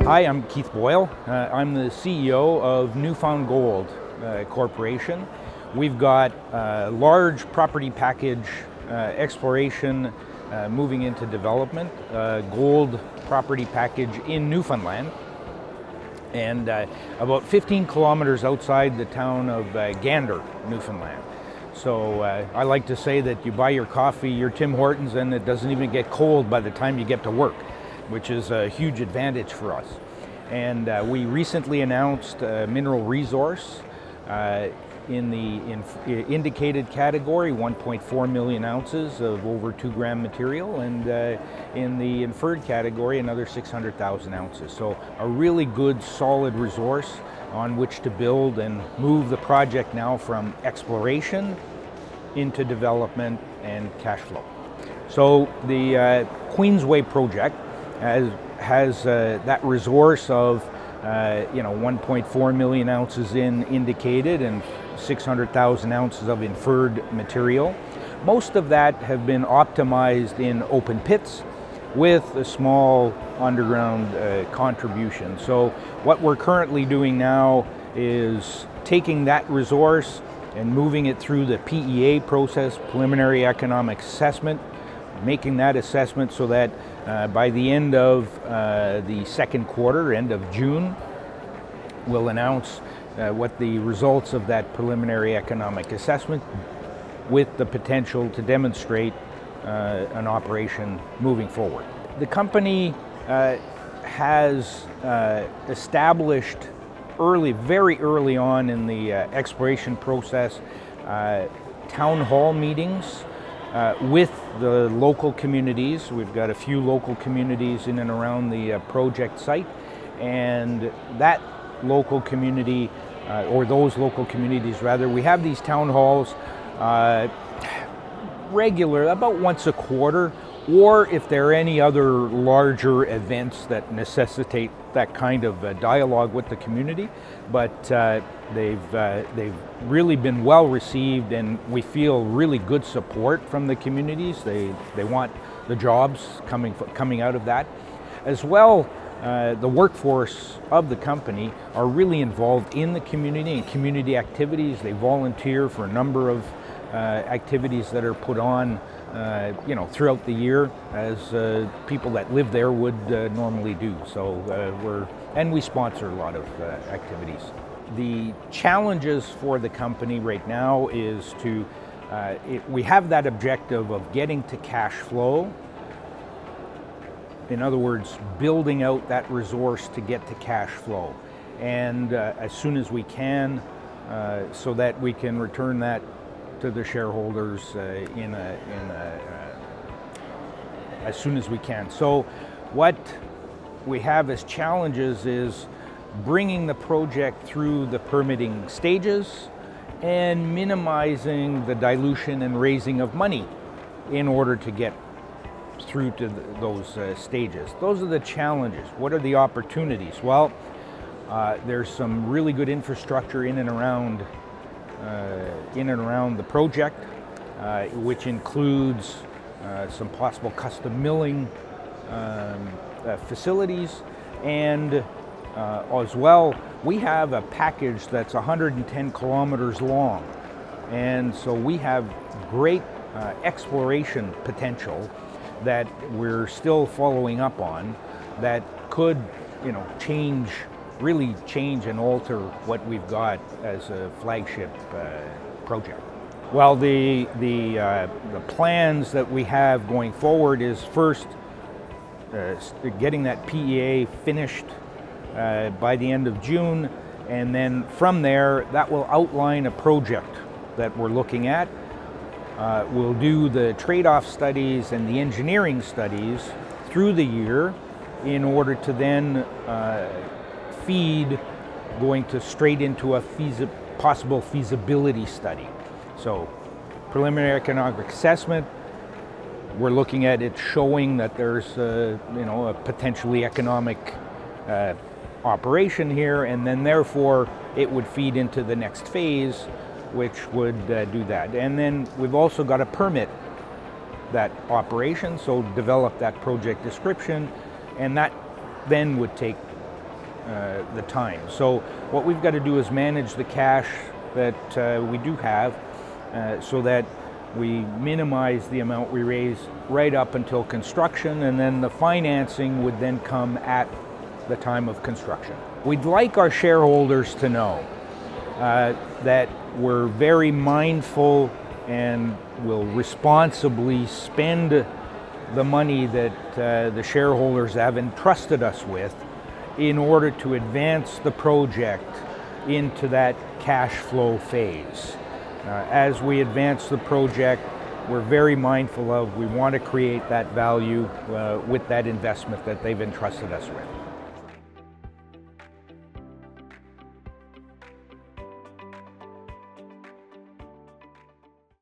Hi, I'm Keith Boyle. I'm the CEO of Newfound Gold Corporation. We've got a large property package exploration moving into development, gold property package in Newfoundland, and about 15 kilometers outside the town of Gander, Newfoundland. So I like to say that you buy your coffee, your Tim Hortons, and it doesn't even get cold by the time you get to work, which is a huge advantage for us. And we recently announced a mineral resource in the indicated category, 1.4 million ounces of over 2 gram material, and in the inferred category, another 600,000 ounces. So a really good, solid resource on which to build and move the project now from exploration into development and cash flow. So the Queensway Project has that resource of 1.4 million ounces in indicated and 600,000 ounces of inferred material. Most of that have been optimized in open pits with a small underground contribution. So what we're currently doing now is taking that resource and moving it through the PEA process, preliminary economic assessment, making that assessment so that by the end of the second quarter, end of June, we'll announce what the results of that preliminary economic assessment with the potential to demonstrate an operation moving forward. The company has established very early on in the exploration process town hall meetings with the local communities. We've got a few local communities in and around the project site, and that local community, or those local communities rather, we have these town halls regular, about once a quarter, or if there are any other larger events that necessitate that kind of dialogue with the community. But they've really been well received, and we feel really good support from the communities. They want the jobs coming out of that. As well, the workforce of the company are really involved in the community and community activities. They volunteer for a number of activities that are put on throughout the year, as people that live there would normally do. So we sponsor a lot of activities. The challenges for the company right now is we have that objective of getting to cash flow. In other words, building out that resource to get to cash flow, and as soon as we can, so that we can return that to the shareholders as soon as we can. So what we have as challenges is bringing the project through the permitting stages and minimizing the dilution and raising of money in order to get through to those stages. Those are the challenges. What are the opportunities? Well, there's some really good infrastructure in and around the project, which includes some possible custom milling facilities, and as well, we have a package that's 110 kilometers long, and so we have great exploration potential that we're still following up on, that could really change and alter what we've got as a flagship project. Well, the plans that we have going forward is first getting that PEA finished by the end of June, and then from there that will outline a project that we're looking at. We'll do the trade-off studies and the engineering studies through the year in order to then feed going straight into a possible feasibility study. So preliminary economic assessment, we're looking at it showing that there's a potentially economic operation here, and then therefore it would feed into the next phase, which would do that. And then we've also got to permit that operation, so develop that project description, and that then would take the time. So what we've got to do is manage the cash that we do have so that we minimize the amount we raise right up until construction, and then the financing would then come at the time of construction. We'd like our shareholders to know that we're very mindful and will responsibly spend the money that the shareholders have entrusted us with in order to advance the project into that cash flow phase. As we advance the project, we're very mindful of, we want to create that value with that investment that they've entrusted us with.